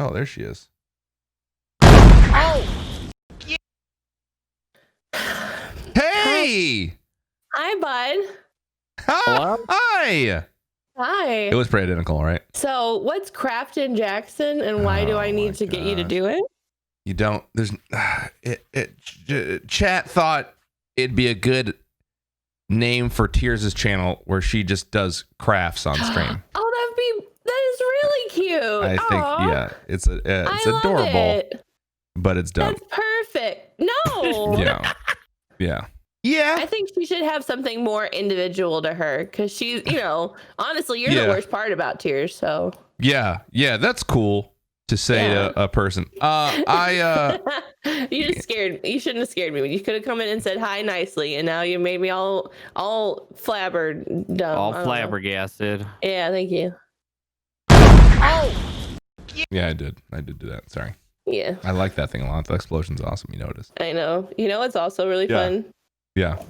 Oh, there she is. Oh. Yeah. Hey. Hi, bud. Hi. Hi. It was pretty identical, right? So, what's ActionJaxon, and why do I need to get you to do it? You don't. There's. Chat thought it'd be a good name for Tues' channel where she just does crafts on stream. Oh, that is really cute. I think, yeah, it's adorable, but it's dumb. That's perfect. No. Yeah. I think she should have something more individual to her, because she's, honestly, you're the worst part about Tues. So yeah, that's cool to say to a person. You just scared. You shouldn't have scared me. You could have come in and said hi nicely, and now you made me all flabbergasted. All flabbergasted. Yeah, thank you. Oh. Yeah, I did do that. Sorry. Yeah. I like that thing a lot. The explosion's awesome. You noticed. I know. It's also really fun. Yeah.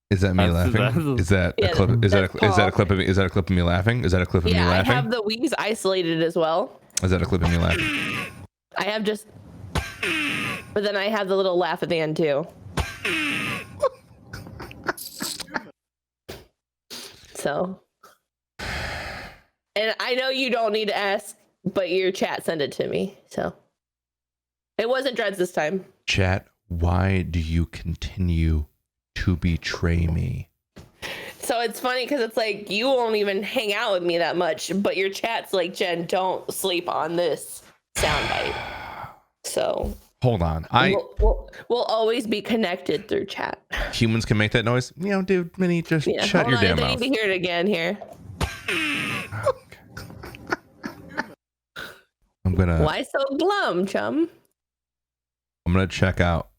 Is that me laughing? Is that a clip? Is that a clip of me? Is that a clip of me laughing? Is that a clip of me laughing? I have the wings isolated as well. Is that a clip of me laughing? I have just, but then I have the little laugh at the end too. So, and I know you don't need to ask, but your chat sent it to me, so. It wasn't Dreads this time. Chat, why do you continue to betray me? So it's funny because it's like you won't even hang out with me that much, but your chat's like, Jen, don't sleep on this soundbite. So hold on, we'll always be connected through chat. Humans can make that noise, dude. Minnie, just shut your damn mouth. I need to hear it again here. I'm gonna. Why so glum, chum? I'm gonna check out.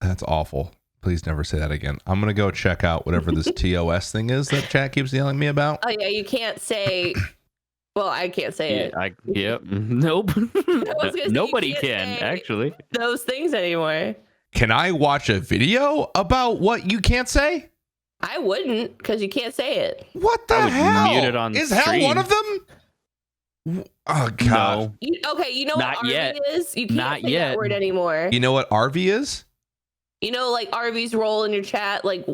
That's awful. Please never say that again. I'm gonna go check out whatever this TOS thing is that chat keeps yelling me about. Oh yeah, you can't say. Well, I can't say it. Yep. Nope. Nobody can actually those things anymore. Can I watch a video about what you can't say? I wouldn't, because you can't say it. What the hell? Mute it on is stream. hell one of them? Oh god. No. Okay, you know Not what RV yet. is? You can't say that word anymore. You know what RV is? Like RV's role in your chat, like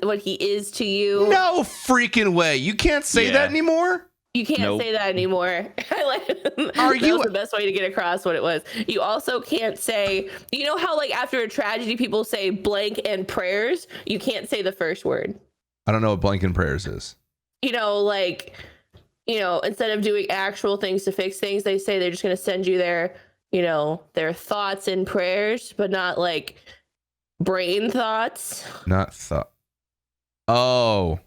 what he is to you. No freaking way. You can't say that anymore? You can't say that anymore. That was the best way to get across what it was. You also can't say, how like after a tragedy people say blank and prayers? You can't say the first word. I don't know what blank and prayers is. Instead of doing actual things to fix things, they say they're just going to send you their thoughts and prayers, but not like brain thoughts. Not thought. Oh,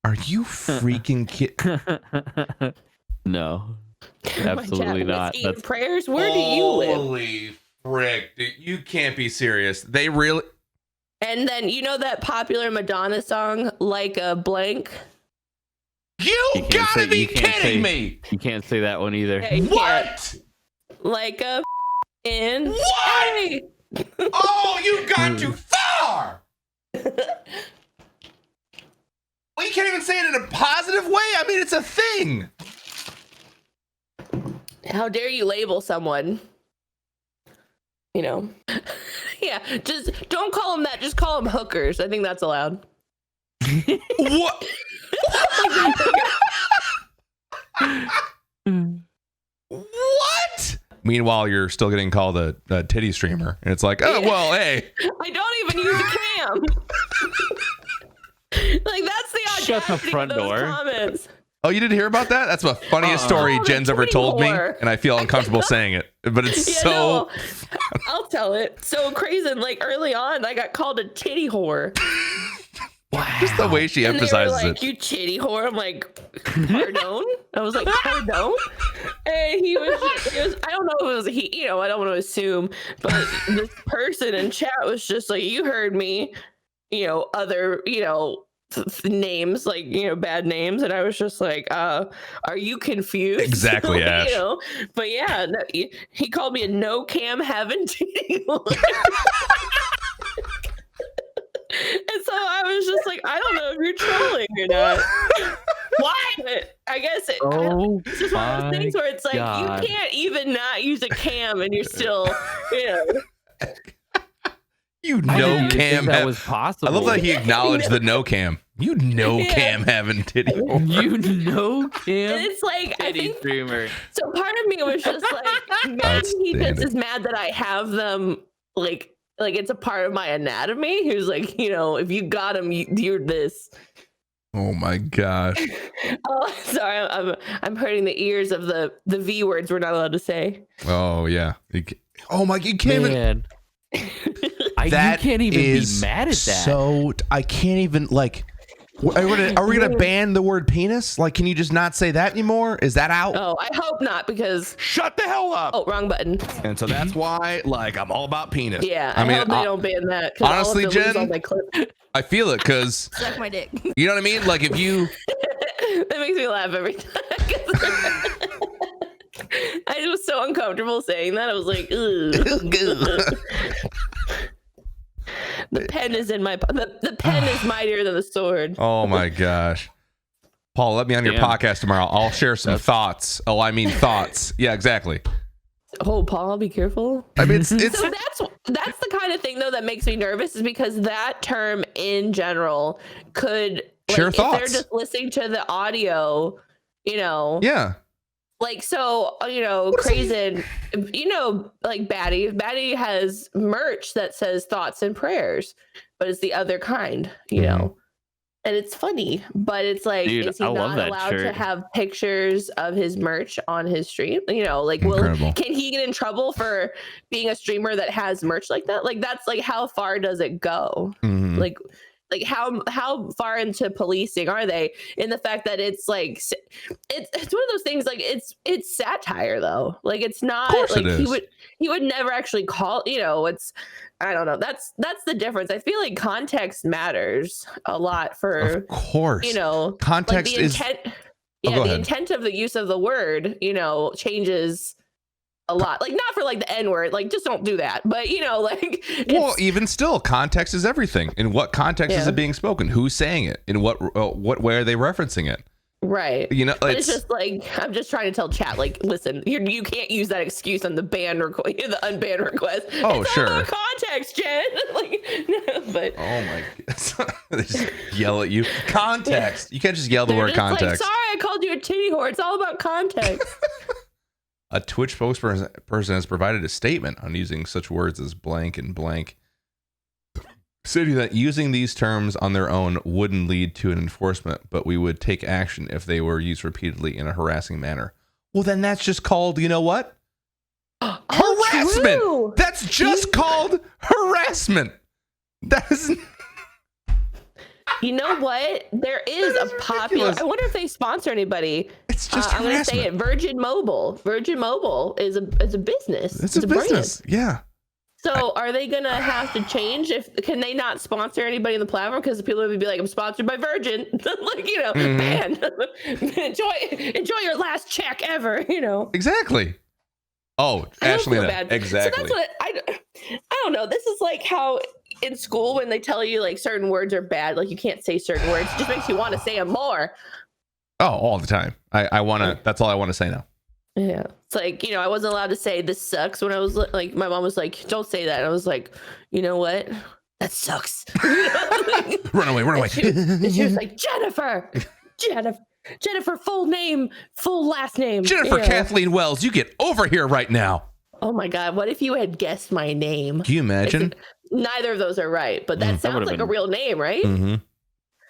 are you freaking kidding? No, absolutely not. That's prayers. Where do you live? Holy frick, dude, you can't be serious. They really. And then that popular Madonna song, Like a Blank. You gotta be kidding me! You can't say that one either. Yeah, what? Like a in. What? Hey. Oh, you got too far! Well, you can't even say it in a positive way. I mean, it's a thing. How dare you label someone? Yeah, just don't call them that. Just call them hookers. I think that's allowed. What? What? Meanwhile, you're still getting called a titty streamer, and it's like, oh well, hey. I don't even use a cam. Like that's the audacity. Shut the front of those door. Comments. Oh, you didn't hear about that? That's the funniest story Jen's ever told me, and I feel uncomfortable saying it, but it's so. No, I'll tell it. So crazy. Like early on, I got called a titty whore. Wow. Just the way she emphasizes it. You titty whore. I'm like, pardon? I was like, pardon? And he was, I don't know if it was he, I don't want to assume, but this person in chat was just like, you heard me, other, names, like, bad names. And I was just like, are you confused? Exactly, Ash. But yeah, no, he called me a no cam having titty whore. And so I was just like, I don't know if you're trolling or not. What? I I guess Oh, it's just one of those things where it's like God. you can't even not use a cam and you're still, you know. You I know didn't even Cam. think that was possible. I love that he acknowledged the no Cam. You know Yeah. Cam having titty horror. You know, And Cam. it's like I Titty think streamer. so. Part of me was just like, maybe he just is mad that I have them. Like it's a part of my anatomy. He was like, you know, if you got them, you're this. Oh my gosh. Oh, sorry, I'm hurting the ears of the V words we're not allowed to say. Oh yeah. Oh my, you can't even. Man. You can't even be mad at that. So I can't even like. Are we gonna ban the word penis? Like, can you just not say that anymore? Is that out? Oh, I hope not, because Shut the hell up. oh, wrong button. And so that's why, like, I'm all about penis. Yeah, I I mean, hope they don't ban that. 'Cause honestly, I'll have to lose Jen, all my clip. I feel it because Suck my dick. you know what I mean. Like, if you, That makes me laugh every time. I was so uncomfortable saying that. I was like, ugh. The pen is in my the pen is mightier than the sword. oh my gosh, Paul, let me on your Damn. podcast tomorrow. I'll share some thoughts. Oh, I mean thoughts. Yeah, exactly. Oh, Paul, be careful. I mean, it's So that's the kind of thing though that makes me nervous, is because that term in general could Share if thoughts. they're just listening to the audio, you know. yeah. Like, so, you know, Crazen, you know, like Batty has merch that says thoughts and prayers, but it's the other kind, you know. And it's funny, but it's like, Dude, is he I love not that allowed to shirt. have pictures of his merch on his stream? You know, like, Incredible. can he get in trouble for being a streamer that has merch like that? Like, that's like, how far does it go? Mhm. Like how far into policing are they, in the fact that it's like it's one of those things, like it's satire though, like it's not course like it is. he would never actually call, you know, it's, I don't know, that's the difference. I feel like context matters a lot for, Of course. you know, Context like the is. intent, Oh, yeah, go the ahead. intent of the use of the word, you know, changes a lot. Like, not for like the N word, like just don't do that, but you know, like Well, even still, context is everything. In what context is Yeah. it being spoken? Who's saying it? In what way are they referencing it? right. You know, But it's just like, I'm just trying to tell chat, like, listen, you can't use that excuse on the ban request, the unban request. Oh, it's sure. all about context, Jen. Like, but oh my god, they just yell at you. Context. You can't just yell the they're word just like, context. sorry, I called you a titty whore. It's all about context. A Twitch spokesperson has provided a statement on using such words as blank and blank, stating that using these terms on their own wouldn't lead to an enforcement, but we would take action if they were used repeatedly in a harassing manner. Well, then that's just called, you know what? Harassment. True. That's just called harassment. That is. You know what? There is That a is popular. ridiculous. I wonder if they sponsor anybody. It's just I'm going to say harassment. it. Virgin Mobile. Virgin Mobile is a business. It's a brand. business. Yeah. So are they gonna have to change? Can they not sponsor anybody on the platform? Because people would be like, I'm sponsored by Virgin. Like, you know, man, enjoy your last check ever, you know. Exactly. Oh, I don't feel Ashley, bad. exactly. So that's what I don't know. This is like how in school, when they tell you like certain words are bad, like you can't say certain words, it just makes you want to say them more. Oh, all the time. I want to. That's all I want to say now. Yeah. It's like, you know, I wasn't allowed to say this sucks when I was like, my mom was like, don't say that. And I was like, you know what? That sucks. You know, like, Run away. and she was like, Jennifer, full name, full last name. Jennifer you know. Kathleen Wells, you get over here right now. Oh my God. What if you had guessed my name? Can you imagine? Neither of those are right, but that Mm, that sounds would've like been- a real name, right? Mm-hmm.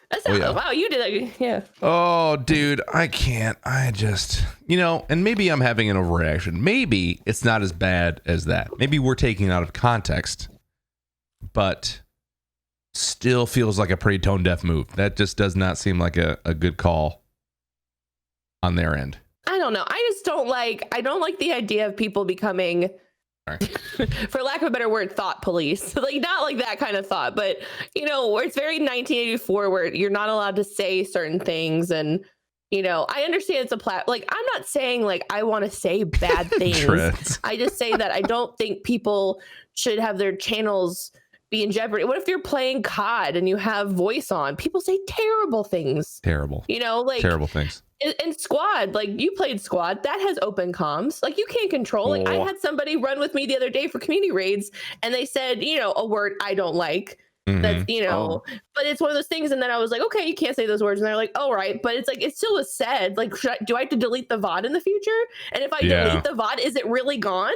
That sounds, yeah. wow, you did that. Yeah. Oh, dude, I can't. I just, you know, and maybe I'm having an overreaction. Maybe it's not as bad as that. Maybe we're taking it out of context, but still feels like a pretty tone deaf move. That just does not seem like a good call on their end. I don't know. I don't like the idea of people becoming, for lack of a better word, thought police. Like, not like that kind of thought, but you know, where it's very 1984, where you're not allowed to say certain things. And you know, I understand it's a like, I'm not saying like I want to say bad things. Treads. I just say that I don't think people should have their channels be in jeopardy. What if you're playing COD and you have voice on? People say terrible things. Terrible. You know, like Terrible things. in squad, like you played squad, that has open comms. Like you can't control. Like I had somebody run with me the other day for community raids, and they said, a word I don't like. That's but it's one of those things. And then I was like, okay, you can't say those words, and they're like, oh right, but it's like it still was said. Like, do I have to delete the VOD in the future? And if I delete the VOD, is it really gone?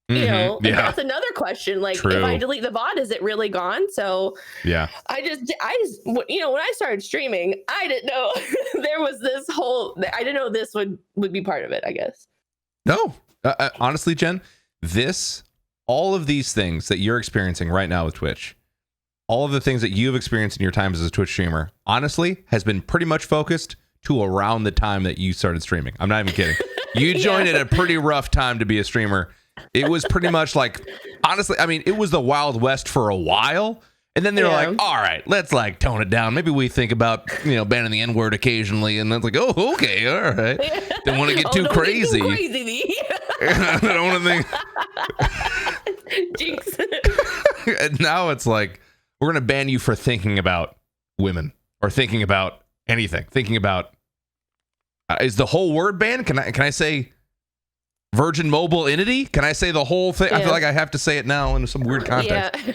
That's another question. Like, if I delete the VOD, is it really gone? So I just when I started streaming, I didn't know there was this whole, I didn't know this would be part of it, I guess. No, honestly, Jen, all of these things that you're experiencing right now with Twitch, all of the things that you've experienced in your time as a Twitch streamer, honestly, has been pretty much focused to around the time that you started streaming. I'm not even kidding. You joined at a pretty rough time to be a streamer. It was pretty much like, honestly, I mean, it was the Wild West for a while. And then they were like, all right, let's like tone it down. Maybe we think about, banning the N-word occasionally. And then it's like, oh, okay, all right. Don't want to get too crazy. I don't want to think. Jinx. And now it's like, we're going to ban you for thinking about women or thinking about anything. Thinking about, is the whole word banned? Can I say Virgin Mobile Entity? Can I say the whole thing? I feel like I have to say it now in some weird context. Yeah.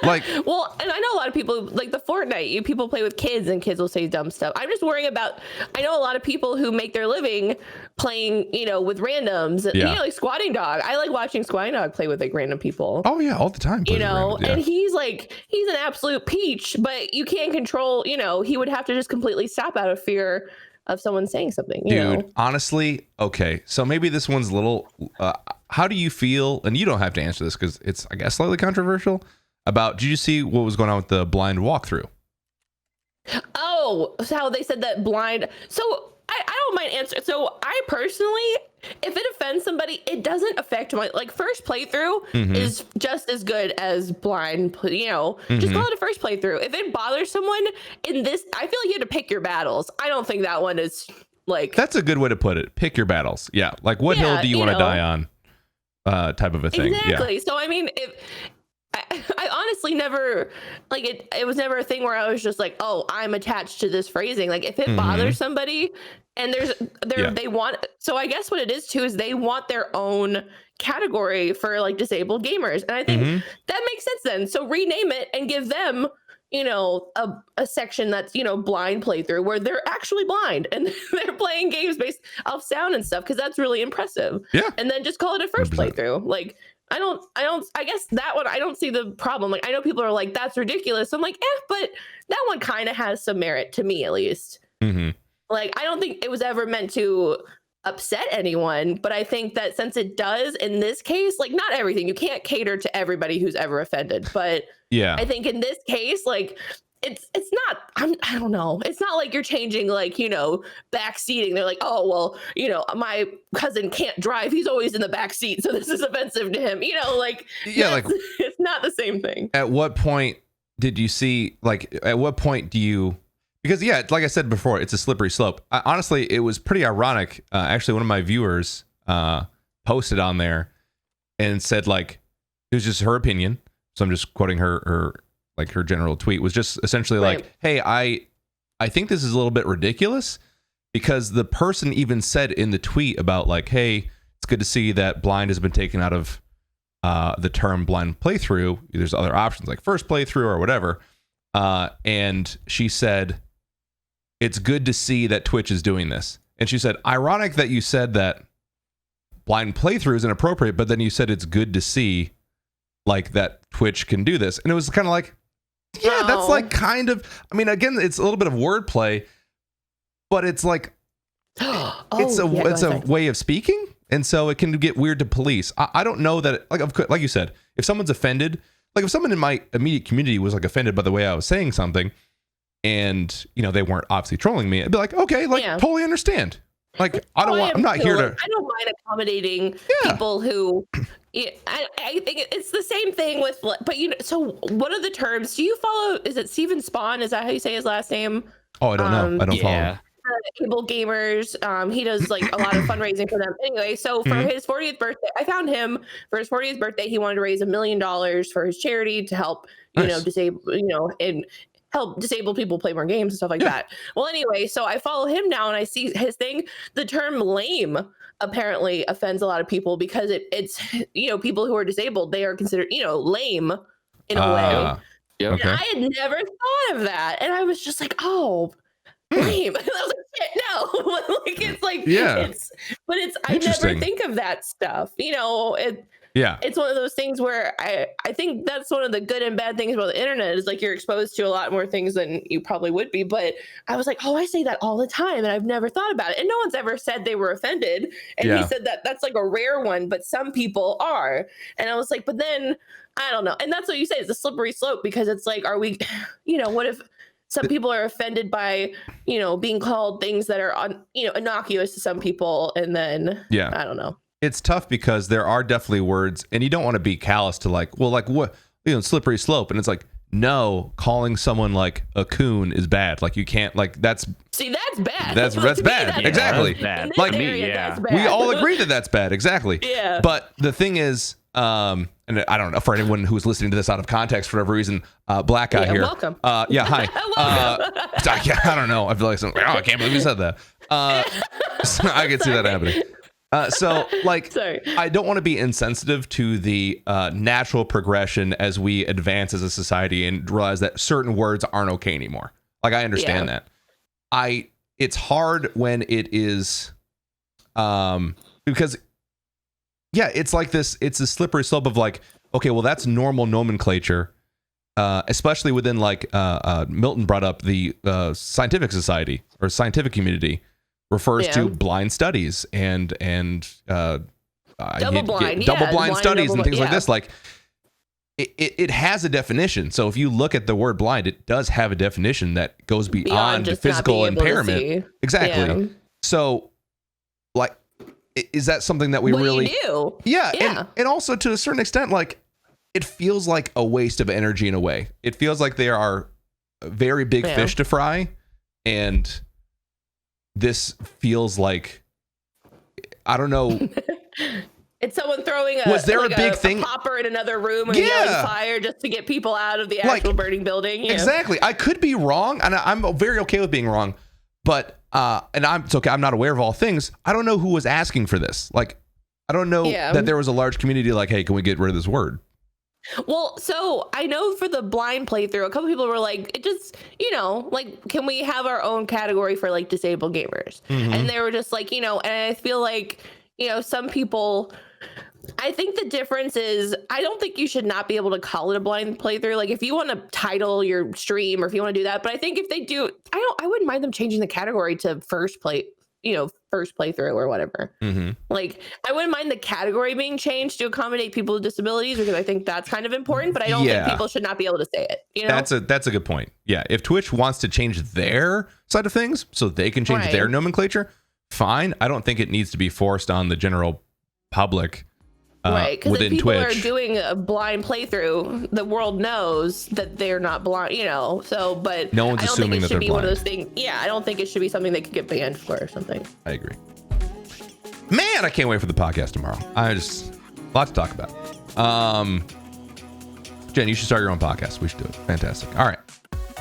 Like, well, and I know a lot of people like the Fortnite. People play with kids, and kids will say dumb stuff. I'm just worrying about. I know a lot of people who make their living playing, with randoms. Like Squatting Dog. I like watching Squatting Dog play with like random people. Oh yeah, all the time. And he's an absolute peach, but you can't control. He would have to just completely stop out of fear of someone saying something. Dude, honestly, okay. So maybe this one's a little. How do you feel? And you don't have to answer this because it's, I guess, slightly controversial. Did you see what was going on with the blind walkthrough? Oh, so how they said that blind. So I don't mind answering. So I personally, if it offends somebody, it doesn't affect my first playthrough is just as good as blind. Just call it a first playthrough. If it bothers someone in this, I feel like you have to pick your battles. I don't think that one is like. That's a good way to put it. Pick your battles. Yeah, like what hill do you want to die on? Type of a thing. Exactly. Yeah. So I mean, if. I honestly never it was never a thing where I was just like, oh, I'm attached to this phrasing. Like if it bothers somebody and they want, so I guess what it is too is they want their own category for like disabled gamers. And I think that makes sense then. So rename it and give them, a section that's, blind playthrough where they're actually blind and they're playing games based off sound and stuff. Cause that's really impressive. Yeah. And then just call it a first 100%. Playthrough. Like, I guess that one, I don't see the problem. Like, I know people are like, that's ridiculous. I'm like, but that one kind of has some merit to me, at least. Like, I don't think it was ever meant to upset anyone, but I think that since it does in this case, like not everything, you can't cater to everybody who's ever offended. But yeah, I think in this case, like, it's not, I don't know. It's not like you're changing back seating. They're like, oh, well, my cousin can't drive. He's always in the back seat. So this is offensive to him, it's not the same thing. At what point did you see, at what point do you, because like I said before, it's a slippery slope. Honestly, it was pretty ironic. Actually, one of my viewers posted on there and said it was just her opinion. So I'm just quoting her general tweet was just essentially like, hey, I think this is a little bit ridiculous because the person even said in the tweet about hey, it's good to see that blind has been taken out of the term blind playthrough. There's other options like first playthrough or whatever. And she said, it's good to see that Twitch is doing this. And she said, ironic that you said that blind playthrough is inappropriate, but then you said it's good to see that Twitch can do this. And it was kind of like, yeah, that's kind of, I mean, again, it's a little bit of wordplay, but it's it's a way of speaking. And so it can get weird to police. I don't know that, like you said, if someone's offended, if someone in my immediate community was offended by the way I was saying something and, they weren't obviously trolling me, I'd be like, okay, totally understand. I'm not here to, I don't mind accommodating people who, I think it's the same thing with, but so what are the terms? Do you follow, is it Steven Spawn? Is that how you say his last name? Oh, I don't know. I don't follow. Cable Gamers. He does a lot of fundraising for them. Anyway, so for his 40th birthday, I found him for his 40th birthday. He wanted to raise $1 million for his charity to help, nice. Disable, and help disabled people play more games and stuff like that. Well, anyway, so I follow him now and I see his thing. The term lame apparently offends a lot of people because it's people who are disabled, they are considered lame in a way. Yep. And I had never thought of that, and I was just like, oh, lame. And I was like, shit, no. Like it's like I never think of that stuff. It's one of those things where I think that's one of the good and bad things about the internet is like you're exposed to a lot more things than you probably would be. But I was like, oh, I say that all the time and I've never thought about it. And no one's ever said they were offended. And he said that that's like a rare one, but some people are. And I was like, but then I don't know. And that's what you say, it's a slippery slope because it's like, are we, what if some people are offended by, being called things that are, innocuous to some people. And then I don't know. It's tough because there are definitely words and you don't want to be callous to like what, slippery slope. And it's like, no, calling someone like a coon is bad. Like you can't that's bad. That's bad. Exactly. That's bad. Like me, we all agree that that's bad. Exactly. Yeah. But the thing is, and I don't know for anyone who's listening to this out of context for whatever reason, black guy here. Welcome. Hi. I don't know. I feel like I can't believe you said that. So I can see that happening. Sorry. I don't want to be insensitive to the natural progression as we advance as a society and realize that certain words aren't okay anymore. Like I understand that. It's hard when it is, because it's like this. It's a slippery slope of like, okay, well that's normal nomenclature, especially within like Milton brought up the scientific society or scientific community. Refers to blind studies and double blind studies and things like this. Like it has a definition. So if you look at the word blind, it does have a definition that goes beyond physical impairment. Exactly. Yeah. So like, is that something that we really do? Yeah. And also to a certain extent, like it feels like a waste of energy in a way. It feels like there are very big fish to fry, and this feels like, I don't know. It's someone throwing a popper in another room and yelling fire just to get people out of the actual burning building. Exactly. I could be wrong, and I'm very okay with being wrong. But it's okay. I'm not aware of all things. I don't know who was asking for this. Like, I don't know that there was a large community like, hey, can we get rid of this word? Well, so I know for the blind playthrough, a couple people were like, it just, like, can we have our own category for like disabled gamers? Mm-hmm. And they were just like, and I feel like, some people, I think the difference is, I don't think you should not be able to call it a blind playthrough. Like if you want to title your stream or if you want to do that, but I think if they do, I wouldn't mind them changing the category to first playthrough or whatever. Mm-hmm. Like I wouldn't mind the category being changed to accommodate people with disabilities because I think that's kind of important, but I don't think people should not be able to say it. That's a good point. Yeah. If Twitch wants to change their side of things so they can change their nomenclature, fine. I don't think it needs to be forced on the general public. Right, because if people are doing a blind playthrough, the world knows that they're not blind, so, but no one's assuming that they're blind. I don't think it should be one of those things. Yeah, I don't think it should be something they could get banned for or something. I agree. Man, I can't wait for the podcast tomorrow. A lot to talk about. Jen, you should start your own podcast. We should do it. Fantastic. All right.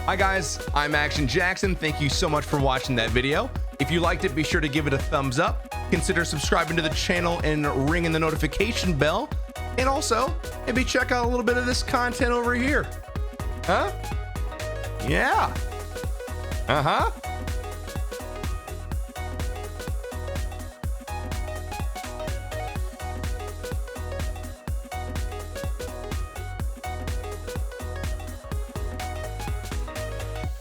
Hi, guys. I'm ActionJaxon. Thank you so much for watching that video. If you liked it, be sure to give it a thumbs up. Consider subscribing to the channel and ringing the notification bell. And also, maybe check out a little bit of this content over here. Huh? Yeah. Uh-huh.